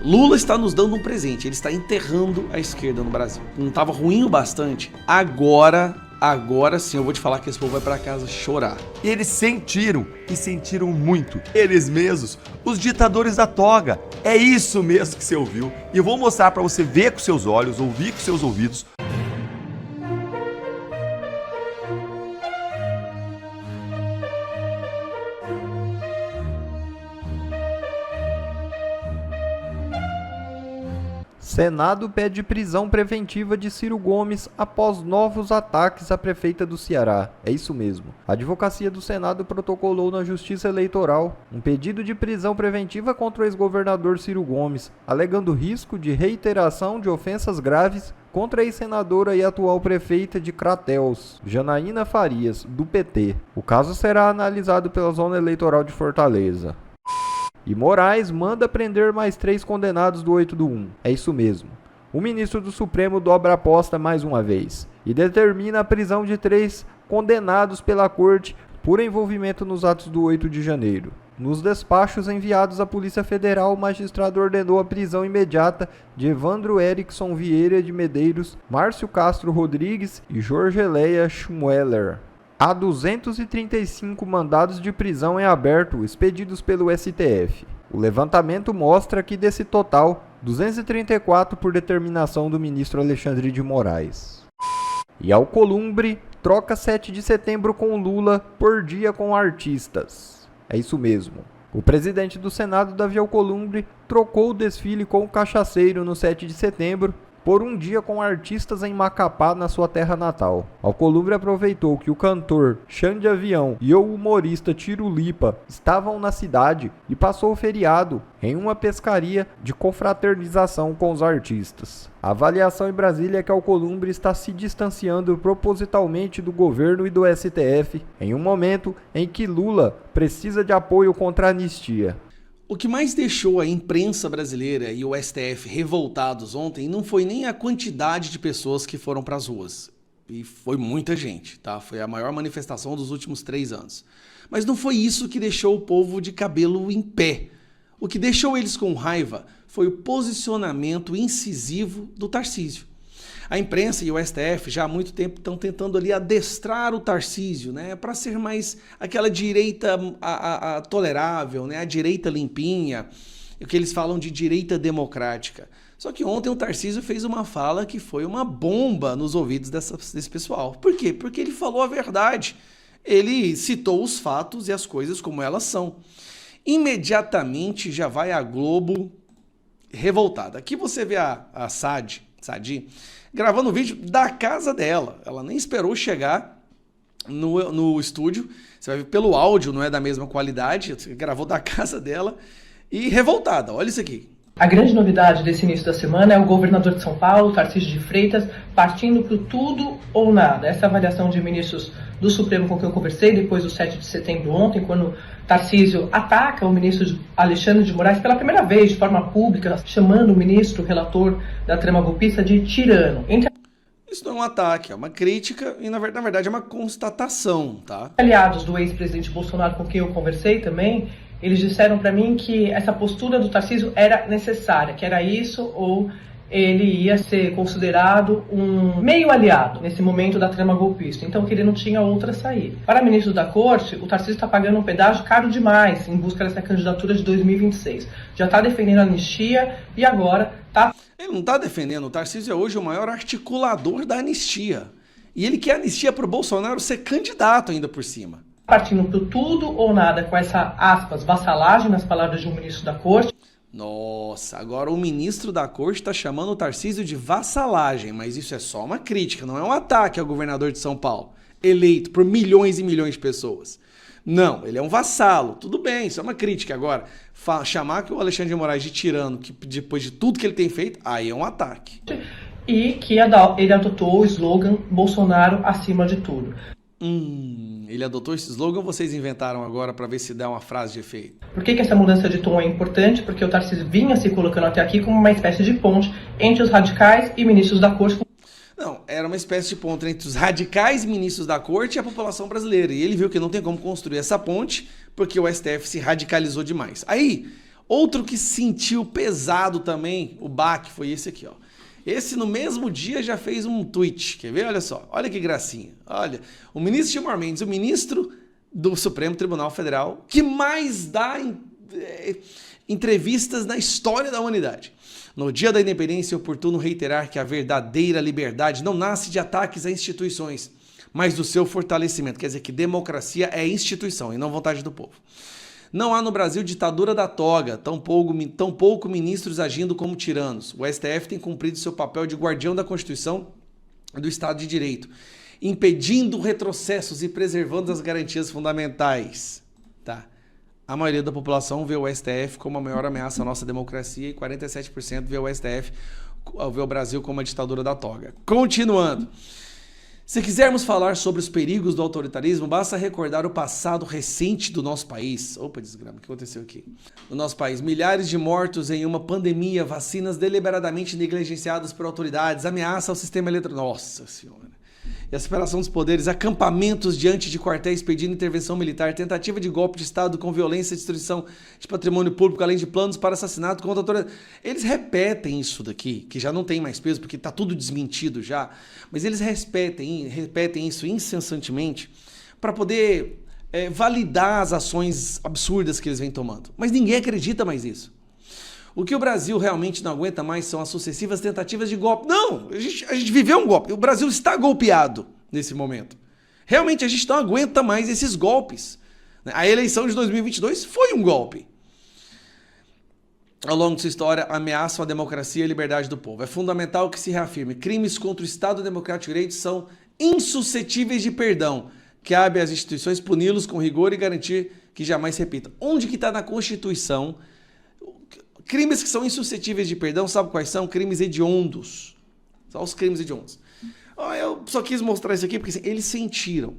Lula está nos dando um presente, ele está enterrando a esquerda no Brasil. Não estava ruim o bastante? Agora sim eu vou te falar que esse povo vai pra casa chorar. E eles sentiram, e sentiram muito. Eles mesmos, os ditadores da toga. É isso mesmo que você ouviu. E eu vou mostrar pra você ver com seus olhos, ouvir com seus ouvidos. Senado pede prisão preventiva de Ciro Gomes após novos ataques à prefeita do Ceará. É isso mesmo. A Advocacia do Senado protocolou na Justiça Eleitoral um pedido de prisão preventiva contra o ex-governador Ciro Gomes, alegando risco de reiteração de ofensas graves contra a ex-senadora e atual prefeita de Crateús, Janaína Farias, do PT. O caso será analisado pela Zona Eleitoral de Fortaleza. E Moraes manda prender mais 3 condenados do 8/1. É isso mesmo. O ministro do Supremo dobra a aposta mais uma vez e determina a prisão de 3 condenados pela corte por envolvimento nos atos do 8 de janeiro. Nos despachos enviados à Polícia Federal, o magistrado ordenou a prisão imediata de Evandro Erickson Vieira de Medeiros, Márcio Castro Rodrigues e Jorgeleia Schmueller. Há 235 mandados de prisão em aberto expedidos pelo STF. O levantamento mostra que desse total, 234 por determinação do ministro Alexandre de Moraes. E Alcolumbre troca 7 de setembro com Lula por dia com artistas. É isso mesmo. O presidente do Senado, Davi Alcolumbre, trocou o desfile com o cachaceiro no 7 de setembro por um dia com artistas em Macapá, na sua terra natal. Alcolumbre aproveitou que o cantor Xande Avião e o humorista Tiro Lipa estavam na cidade e passou o feriado em uma pescaria de confraternização com os artistas. A avaliação em Brasília é que Alcolumbre está se distanciando propositalmente do governo e do STF em um momento em que Lula precisa de apoio contra a anistia. O que mais deixou a imprensa brasileira e o STF revoltados ontem não foi nem a quantidade de pessoas que foram para as ruas. E foi muita gente, tá? Foi a maior manifestação dos últimos 3 anos. Mas não foi isso que deixou o povo de cabelo em pé. O que deixou eles com raiva foi o posicionamento incisivo do Tarcísio. A imprensa e o STF já há muito tempo estão tentando ali adestrar o Tarcísio, né, para ser mais aquela direita tolerável, né, a direita limpinha, o que eles falam de direita democrática. Só que ontem o Tarcísio fez uma fala que foi uma bomba nos ouvidos desse pessoal. Por quê? Porque ele falou a verdade. Ele citou os fatos e as coisas como elas são. Imediatamente já vai a Globo revoltada. Aqui você vê a Sadi, gravando o vídeo da casa dela. Ela nem esperou chegar no estúdio. Você vai ver pelo áudio, não é da mesma qualidade. Gravou da casa dela e revoltada. Olha isso aqui. A grande novidade desse início da semana é o governador de São Paulo, Tarcísio de Freitas, partindo para o tudo ou nada. Essa avaliação de ministros do Supremo com quem eu conversei depois do 7 de setembro ontem, quando Tarcísio ataca o ministro Alexandre de Moraes pela primeira vez, de forma pública, chamando o ministro relator da trama golpista de tirano. Isso não é um ataque, é uma crítica e, na verdade, é uma constatação, tá? Aliados do ex-presidente Bolsonaro com quem eu conversei também, eles disseram para mim que essa postura do Tarcísio era necessária, que era isso ou ele ia ser considerado um meio aliado nesse momento da trama golpista, então que ele não tinha outra saída. Para ministro da Corte, o Tarcísio está pagando um pedágio caro demais em busca dessa candidatura de 2026. Já está defendendo a anistia e agora está... Ele não está defendendo, o Tarcísio é hoje o maior articulador da anistia. E ele quer anistia para o Bolsonaro ser candidato ainda por cima. Partindo para tudo ou nada com essa, aspas, vassalagem nas palavras de um ministro da Corte. Nossa, agora o ministro da Corte está chamando o Tarcísio de vassalagem, mas isso é só uma crítica, não é um ataque ao governador de São Paulo, eleito por milhões e milhões de pessoas. Não, ele é um vassalo, tudo bem, isso é uma crítica. Agora, chamar que o Alexandre de Moraes de tirano, que depois de tudo que ele tem feito, aí é um ataque. E que ele adotou o slogan Bolsonaro acima de tudo. Ele adotou esse slogan ou vocês inventaram agora para ver se dá uma frase de efeito? Por que essa mudança de tom é importante? Porque o Tarcísio vinha se colocando até aqui como uma espécie de ponte entre os radicais e ministros da Corte. Não, era uma espécie de ponte entre os radicais ministros da Corte e a população brasileira. E ele viu que não tem como construir essa ponte porque o STF se radicalizou demais. Aí, Outro que sentiu pesado também, o baque, foi esse aqui, ó. Esse no mesmo dia já fez um tweet, quer ver? Olha só, olha que gracinha. Olha, o ministro Gilmar Mendes, o ministro do Supremo Tribunal Federal, que mais dá entrevistas na história da humanidade. No dia da independência, é oportuno reiterar que a verdadeira liberdade não nasce de ataques a instituições, mas do seu fortalecimento. Quer dizer que democracia é instituição e não vontade do povo. Não há no Brasil ditadura da toga, tampouco ministros agindo como tiranos. O STF tem cumprido seu papel de guardião da Constituição e do Estado de Direito, impedindo retrocessos e preservando as garantias fundamentais. Tá. A maioria da população vê o STF como a maior ameaça à nossa democracia e 47% vê o Brasil como a ditadura da toga. Continuando. Se quisermos falar sobre os perigos do autoritarismo, basta recordar o passado recente do nosso país. Opa, desgrama, o que aconteceu aqui? No nosso país, milhares de mortos em uma pandemia, vacinas deliberadamente negligenciadas por autoridades, ameaça ao sistema eletrônico. Nossa Senhora. E a separação dos poderes, acampamentos diante de quartéis pedindo intervenção militar, tentativa de golpe de Estado com violência e destruição de patrimônio público, além de planos para assassinato contra a autoridade. Eles repetem isso daqui, que já não tem mais peso, porque está tudo desmentido já, mas eles repetem isso incessantemente para poder validar as ações absurdas que eles vêm tomando. Mas ninguém acredita mais nisso. O que o Brasil realmente não aguenta mais são as sucessivas tentativas de golpe. Não, a gente viveu um golpe. O Brasil está golpeado nesse momento. Realmente a gente não aguenta mais esses golpes. A eleição de 2022 foi um golpe. Ao longo de sua história, ameaçam a democracia e a liberdade do povo. É fundamental que se reafirme: crimes contra o Estado Democrático de Direito são insuscetíveis de perdão. Cabe às instituições puni-los com rigor e garantir que jamais se repitam. Onde que está na Constituição? Crimes que são insuscetíveis de perdão, sabe quais são? Crimes hediondos. São os crimes hediondos. Eu só quis mostrar isso aqui porque assim, eles sentiram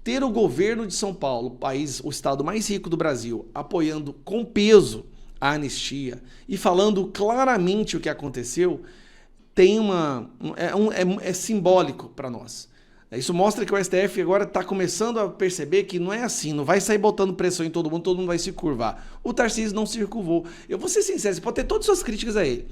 ter o governo de São Paulo, o estado mais rico do Brasil, apoiando com peso a anistia e falando claramente o que aconteceu, é simbólico para nós. Isso mostra que o STF agora está começando a perceber que não é assim, não vai sair botando pressão em todo mundo vai se curvar. O Tarcísio não se curvou. Eu vou ser sincero, você pode ter todas as suas críticas a ele,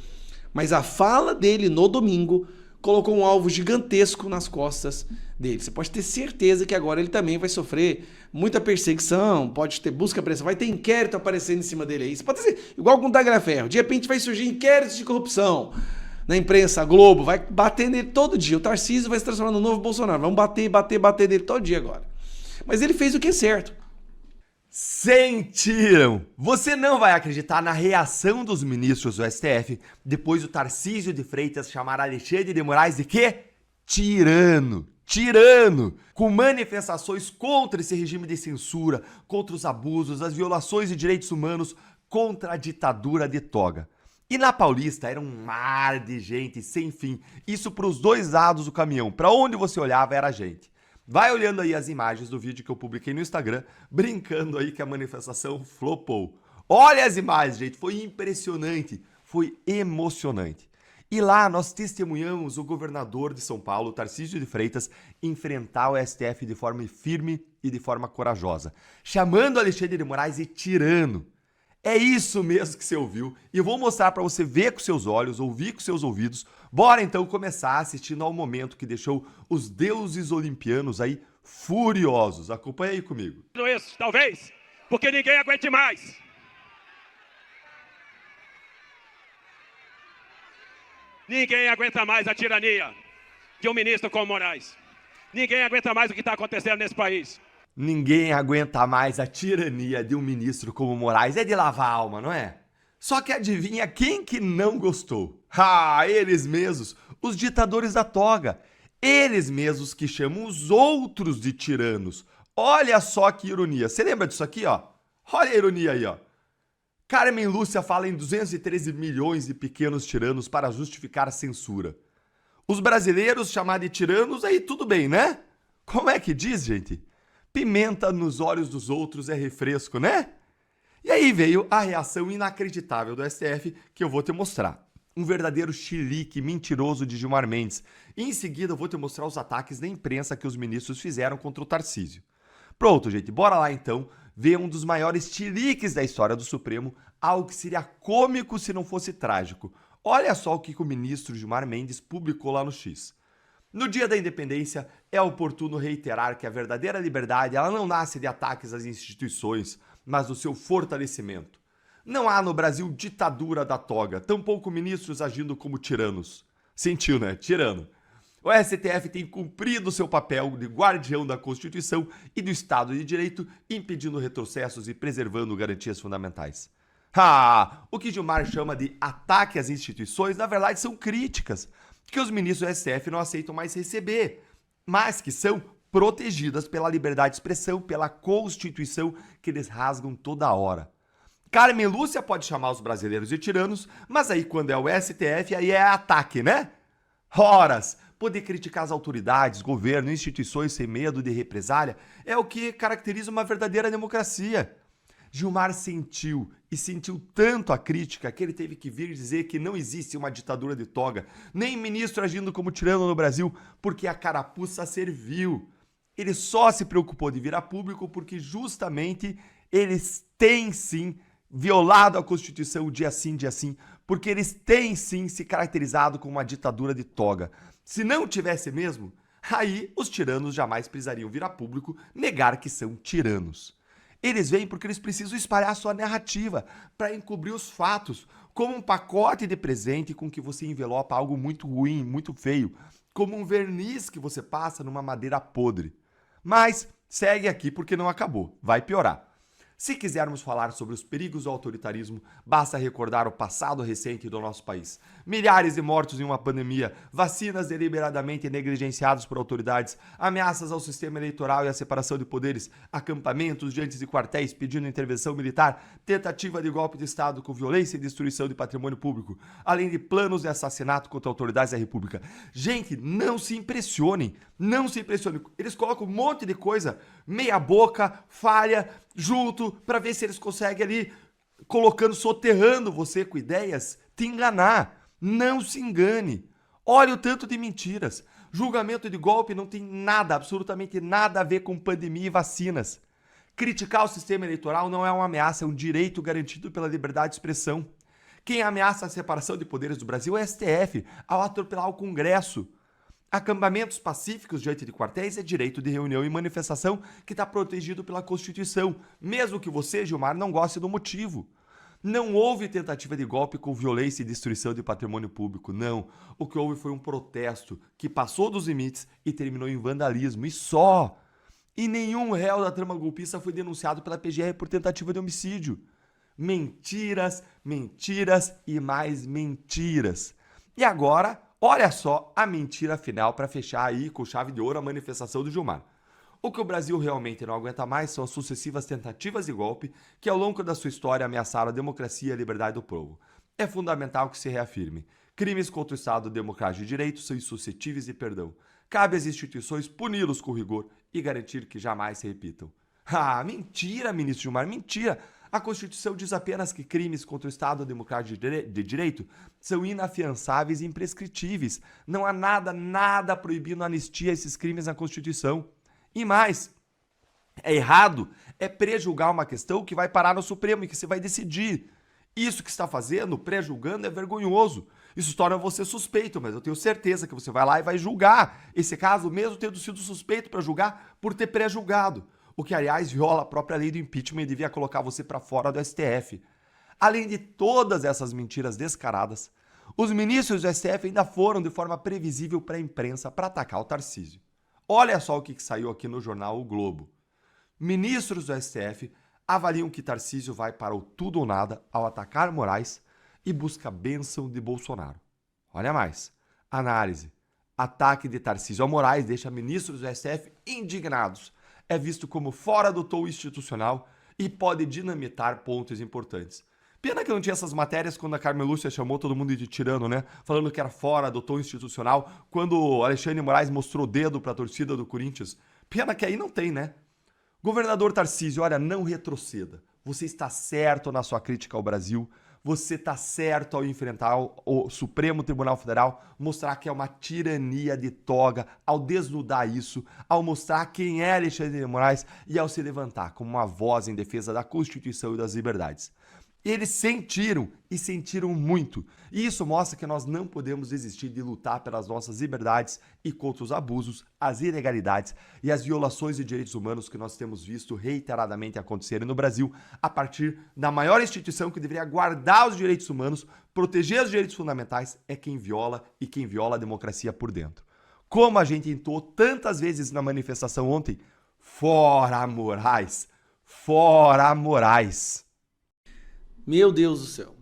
mas a fala dele no domingo colocou um alvo gigantesco nas costas dele. Você pode ter certeza que agora ele também vai sofrer muita perseguição, pode ter busca pressão, vai ter inquérito aparecendo em cima dele aí. Você pode ser igual com o Tagliaferro, de repente vai surgir inquéritos de corrupção. Na imprensa, a Globo, vai bater nele todo dia. O Tarcísio vai se transformar no novo Bolsonaro. Vamos bater nele todo dia agora. Mas ele fez o que é certo. Sentiram! Você não vai acreditar na reação dos ministros do STF depois do Tarcísio de Freitas chamar Alexandre de Moraes de quê? Tirano! Tirano! Com manifestações contra esse regime de censura, contra os abusos, as violações de direitos humanos, contra a ditadura de toga. E na Paulista era um mar de gente sem fim. Isso para os dois lados do caminhão. Para onde você olhava era gente. Vai olhando aí as imagens do vídeo que eu publiquei no Instagram, brincando aí que a manifestação flopou. Olha as imagens, gente. Foi impressionante. Foi emocionante. E lá nós testemunhamos o governador de São Paulo, Tarcísio de Freitas, enfrentar o STF de forma firme e de forma corajosa, chamando Alexandre de Moraes de tirano. É isso mesmo que você ouviu e eu vou mostrar para você ver com seus olhos, ouvir com seus ouvidos. Bora então começar assistindo ao momento que deixou os deuses olimpianos aí furiosos. Acompanha aí comigo. Isso, talvez, porque ninguém aguente mais. Ninguém aguenta mais a tirania de um ministro como Moraes. Ninguém aguenta mais o que está acontecendo nesse país. Ninguém aguenta mais a tirania de um ministro como Moraes. É de lavar a alma, não é? Só que adivinha quem que não gostou? Ah, eles mesmos, os ditadores da toga. Eles mesmos que chamam os outros de tiranos. Olha só que ironia. Você lembra disso aqui, ó? Olha a ironia aí, ó. Carmen Lúcia fala em 213 milhões de pequenos tiranos para justificar a censura. Os brasileiros chamar de tiranos, aí tudo bem, né? Como é que diz, gente? Pimenta nos olhos dos outros é refresco, né? E aí veio a reação inacreditável do STF que eu vou te mostrar. Um verdadeiro chilique mentiroso de Gilmar Mendes. E em seguida eu vou te mostrar os ataques da imprensa que os ministros fizeram contra o Tarcísio. Pronto, gente, bora lá então vê um dos maiores chiliques da história do Supremo, algo que seria cômico se não fosse trágico. Olha só o que o ministro Gilmar Mendes publicou lá no X. No dia da independência, é oportuno reiterar que a verdadeira liberdade ela não nasce de ataques às instituições, mas do seu fortalecimento. Não há no Brasil ditadura da toga, tampouco ministros agindo como tiranos. Sentiu, né? Tirano. O STF tem cumprido seu papel de guardião da Constituição e do Estado de Direito, impedindo retrocessos e preservando garantias fundamentais. O que Gilmar chama de ataque às instituições, na verdade, são críticas que os ministros do STF não aceitam mais receber, mas que são protegidas pela liberdade de expressão, pela Constituição, que eles rasgam toda hora. Carmen Lúcia pode chamar os brasileiros de tiranos, mas aí quando é o STF, aí é ataque, né? Horas! Poder criticar as autoridades, governo, instituições sem medo de represália é o que caracteriza uma verdadeira democracia. Gilmar sentiu tanto a crítica que ele teve que vir dizer que não existe uma ditadura de toga, nem ministro agindo como tirano no Brasil, porque a carapuça serviu. Ele só se preocupou de vir a público porque justamente eles têm sim violado a Constituição dia sim, porque eles têm sim se caracterizado como uma ditadura de toga. Se não tivesse mesmo, aí os tiranos jamais precisariam vir a público negar que são tiranos. Eles vêm porque eles precisam espalhar sua narrativa para encobrir os fatos, como um pacote de presente com que você envelopa algo muito ruim, muito feio, como um verniz que você passa numa madeira podre. Mas segue aqui porque não acabou, vai piorar. Se quisermos falar sobre os perigos do autoritarismo, basta recordar o passado recente do nosso país. Milhares de mortos em uma pandemia, vacinas deliberadamente negligenciadas por autoridades, ameaças ao sistema eleitoral e à separação de poderes, acampamentos diante de quartéis pedindo intervenção militar, tentativa de golpe de Estado com violência e destruição de patrimônio público, além de planos de assassinato contra autoridades da República. Gente, não se impressionem, Eles colocam um monte de coisa, meia boca, falha, junto, para ver se eles conseguem ali, soterrando você com ideias, te enganar. Não se engane. Olha o tanto de mentiras. Julgamento de golpe não tem nada, absolutamente nada a ver com pandemia e vacinas. Criticar o sistema eleitoral não é uma ameaça, é um direito garantido pela liberdade de expressão. Quem ameaça a separação de poderes do Brasil é o STF, ao atropelar o Congresso. Acampamentos pacíficos diante de quartéis é direito de reunião e manifestação que está protegido pela Constituição, mesmo que você, Gilmar, não goste do motivo. Não houve tentativa de golpe com violência e destruição de patrimônio público, não. O que houve foi um protesto que passou dos limites e terminou em vandalismo, e só. E nenhum réu da trama golpista foi denunciado pela PGR por tentativa de homicídio. Mentiras, mentiras e mais mentiras. E agora, olha só a mentira final para fechar aí com chave de ouro a manifestação do Gilmar. O que o Brasil realmente não aguenta mais são as sucessivas tentativas de golpe que ao longo da sua história ameaçaram a democracia e a liberdade do povo. É fundamental que se reafirme. Crimes contra o Estado Democrático de Direito são insuscetíveis de perdão. Cabe às instituições puni-los com rigor e garantir que jamais se repitam. Mentira, ministro Gilmar, mentira! A Constituição diz apenas que crimes contra o Estado Democrático de Direito são inafiançáveis e imprescritíveis. Não há nada proibindo a anistia a esses crimes na Constituição. E mais, é errado, é prejulgar uma questão que vai parar no Supremo e que você vai decidir. Isso que está fazendo, prejulgando, é vergonhoso. Isso torna você suspeito, mas eu tenho certeza que você vai lá e vai julgar esse caso, mesmo tendo sido suspeito para julgar por ter pré-julgado. O que, aliás, viola a própria lei do impeachment e devia colocar você para fora do STF. Além de todas essas mentiras descaradas, os ministros do STF ainda foram de forma previsível para a imprensa para atacar o Tarcísio. Olha só o que saiu aqui no jornal O Globo. Ministros do STF avaliam que Tarcísio vai para o tudo ou nada ao atacar Moraes e busca bênção de Bolsonaro. Olha mais. Análise. Ataque de Tarcísio a Moraes deixa ministros do STF indignados. É visto como fora do tom institucional e pode dinamitar pontos importantes. Pena que não tinha essas matérias quando a Carmen Lúcia chamou todo mundo de tirano, né? Falando que era fora do tom institucional, quando o Alexandre de Moraes mostrou o dedo para a torcida do Corinthians. Pena que aí não tem, né? Governador Tarcísio, olha, não retroceda. Você está certo na sua crítica ao Brasil. você tá certo ao enfrentar o Supremo Tribunal Federal, mostrar que é uma tirania de toga, ao desnudar isso, ao mostrar quem é Alexandre de Moraes e ao se levantar como uma voz em defesa da Constituição e das liberdades. Eles sentiram e sentiram muito. E isso mostra que nós não podemos desistir de lutar pelas nossas liberdades e contra os abusos, as ilegalidades e as violações de direitos humanos que nós temos visto reiteradamente acontecerem no Brasil a partir da maior instituição que deveria guardar os direitos humanos, proteger os direitos fundamentais, é quem viola e quem viola a democracia por dentro. Como a gente entoou tantas vezes na manifestação ontem, fora Moraes! Fora Moraes! Meu Deus do céu.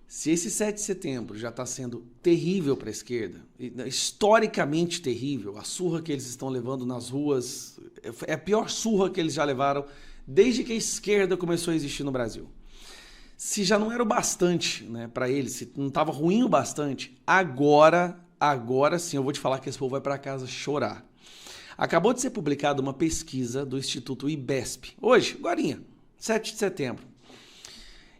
Se esse 7 de setembro já está sendo terrível para a esquerda, historicamente terrível, a surra que eles estão levando nas ruas é a pior surra que eles já levaram desde que a esquerda começou a existir no Brasil. Se já não era o bastante, né, para eles, se não estava ruim o bastante, agora sim eu vou te falar que esse povo vai para casa chorar. Acabou de ser publicada uma pesquisa do Instituto IBESP, hoje, agorinha, 7 de setembro.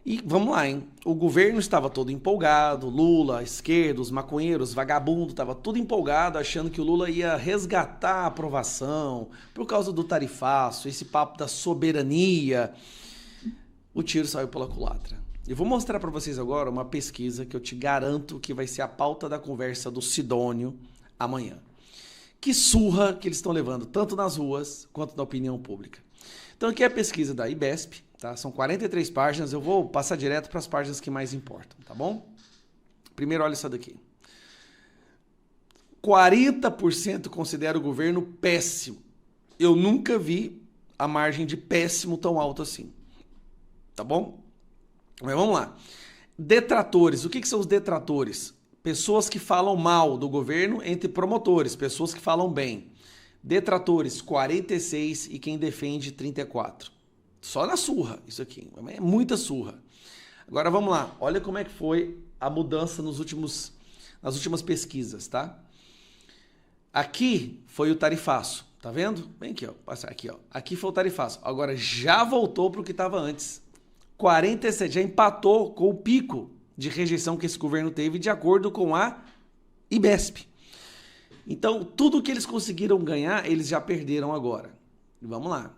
E vamos lá, hein? O governo estava todo empolgado, Lula, a esquerda, os maconheiros, vagabundo, estava tudo empolgado, achando que o Lula ia resgatar a aprovação por causa do tarifaço, esse papo da soberania. O tiro saiu pela culatra. Eu vou mostrar para vocês agora uma pesquisa que eu te garanto que vai ser a pauta da conversa do Sidônio amanhã. Que surra que eles estão levando, tanto nas ruas quanto na opinião pública. Então aqui é a pesquisa da IBESP, tá? São 43 páginas, eu vou passar direto para as páginas que mais importam, tá bom? Primeiro, olha isso daqui. 40% considera o governo péssimo. Eu nunca vi a margem de péssimo tão alta assim, tá bom? Mas vamos lá. Detratores, o que são os detratores? Pessoas que falam mal do governo entre promotores, pessoas que falam bem. Detratores, 46 e quem defende, 34. Só na surra, isso aqui. É muita surra. Agora vamos lá. Olha como é que foi a mudança nas últimas pesquisas, tá? Aqui foi o tarifaço, tá vendo? Vem aqui, ó. Passar aqui, ó. Aqui foi o tarifaço. Agora já voltou para o que estava antes. 47, já empatou com o pico de rejeição que esse governo teve de acordo com a IBESP. Então, tudo que eles conseguiram ganhar, eles já perderam agora. Vamos lá.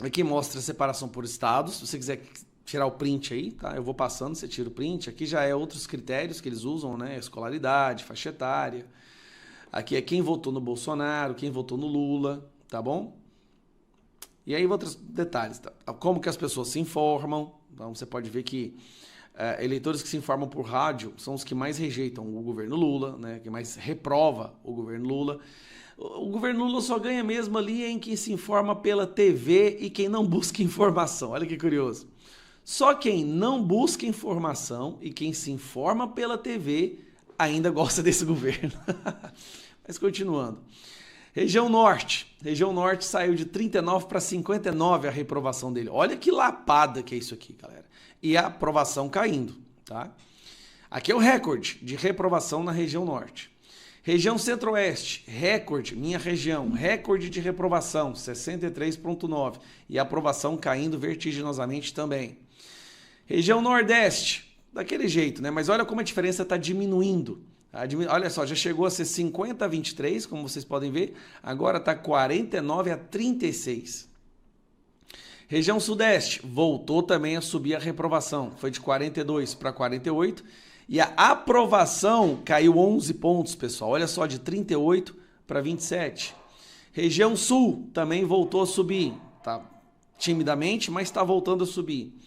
Aqui mostra a separação por estados. Se você quiser tirar o print aí, tá? Eu vou passando, você tira o print. Aqui já é outros critérios que eles usam, né? Escolaridade, faixa etária. Aqui é quem votou no Bolsonaro, quem votou no Lula, tá bom? E aí outros detalhes, tá? Como que as pessoas se informam. Então, você pode ver que eleitores que se informam por rádio são os que mais rejeitam o governo Lula, né? Que mais reprova o governo Lula. O governo Lula só ganha mesmo ali em quem se informa pela TV e quem não busca informação. Olha que curioso. Só quem não busca informação e quem se informa pela TV ainda gosta desse governo. Mas continuando. Região Norte. Região Norte saiu de 39 para 59 a reprovação dele. Olha que lapada que é isso aqui, galera. E a aprovação caindo, tá? Aqui é o recorde de reprovação na região Norte. Região Centro-Oeste, recorde, minha região, recorde de reprovação, 63,9. E a aprovação caindo vertiginosamente também. Região Nordeste, daquele jeito, né? Mas olha como a diferença está diminuindo. Olha só, já chegou a ser 50-23, como vocês podem ver. Agora está 49-36. Região Sudeste, voltou também a subir a reprovação. Foi de 42 para 48. E a aprovação caiu 11 pontos, pessoal. Olha só, de 38 para 27. Região Sul também voltou a subir. Tá timidamente, mas está voltando a subir.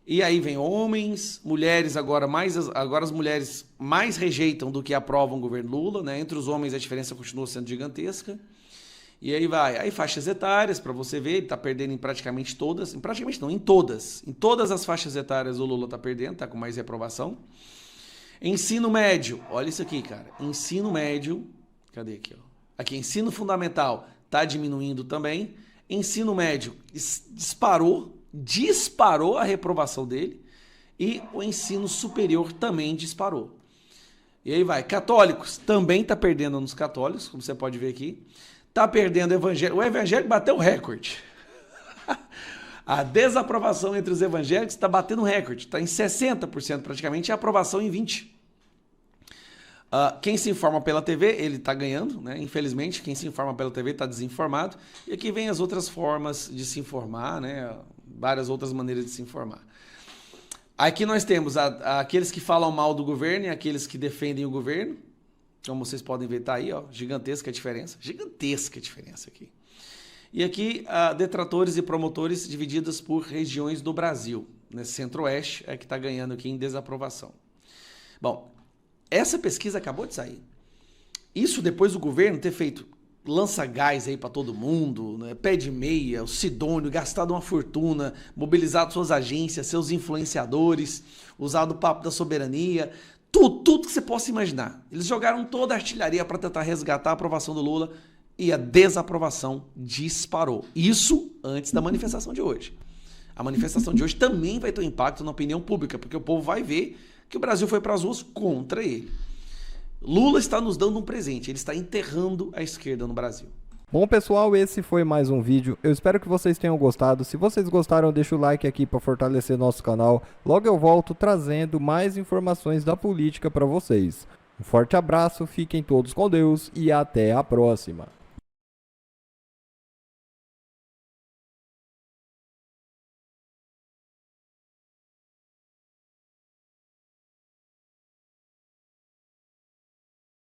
E aí vem homens, mulheres, agora as mulheres mais rejeitam do que aprovam o governo Lula, né? Entre os homens a diferença continua sendo gigantesca. E aí vai, aí faixas etárias, para você ver, ele está perdendo em praticamente todas, em todas as faixas etárias o Lula está perdendo, está com mais reprovação. Ensino médio, olha isso aqui, cara, ensino médio, cadê aqui, ó? Aqui, ensino fundamental está diminuindo também, ensino médio disparou a reprovação dele e o ensino superior também disparou. E aí vai, católicos, também está perdendo nos católicos, como você pode ver aqui. Está perdendo o evangelho. O evangelho bateu o recorde. A desaprovação entre os evangélicos está batendo recorde, está em 60% praticamente, e a aprovação em 20%. Quem se informa pela TV, ele está ganhando, né? Infelizmente, quem se informa pela TV está desinformado. E aqui vem as outras formas de se informar, né? Várias outras maneiras de se informar. Aqui nós temos aqueles que falam mal do governo e aqueles que defendem o governo. Como vocês podem ver, está aí, ó, gigantesca a diferença. Gigantesca a diferença aqui. E aqui, detratores e promotores divididos por regiões do Brasil. Nesse Centro-Oeste é que está ganhando aqui em desaprovação. Bom, essa pesquisa acabou de sair. Isso depois do governo ter feito lança-gás aí para todo mundo, né? Pé de meia, o Sidônio, gastado uma fortuna, mobilizado suas agências, seus influenciadores, usado o papo da soberania, tudo que você possa imaginar. Eles jogaram toda a artilharia para tentar resgatar a aprovação do Lula e a desaprovação disparou. Isso antes da manifestação de hoje. A manifestação de hoje também vai ter um impacto na opinião pública, porque o povo vai ver que o Brasil foi para as ruas contra ele. Lula está nos dando um presente, ele está enterrando a esquerda no Brasil. Bom, pessoal, esse foi mais um vídeo. Eu espero que vocês tenham gostado. Se vocês gostaram, deixa o like aqui para fortalecer nosso canal. Logo eu volto trazendo mais informações da política para vocês. Um forte abraço, fiquem todos com Deus e até a próxima.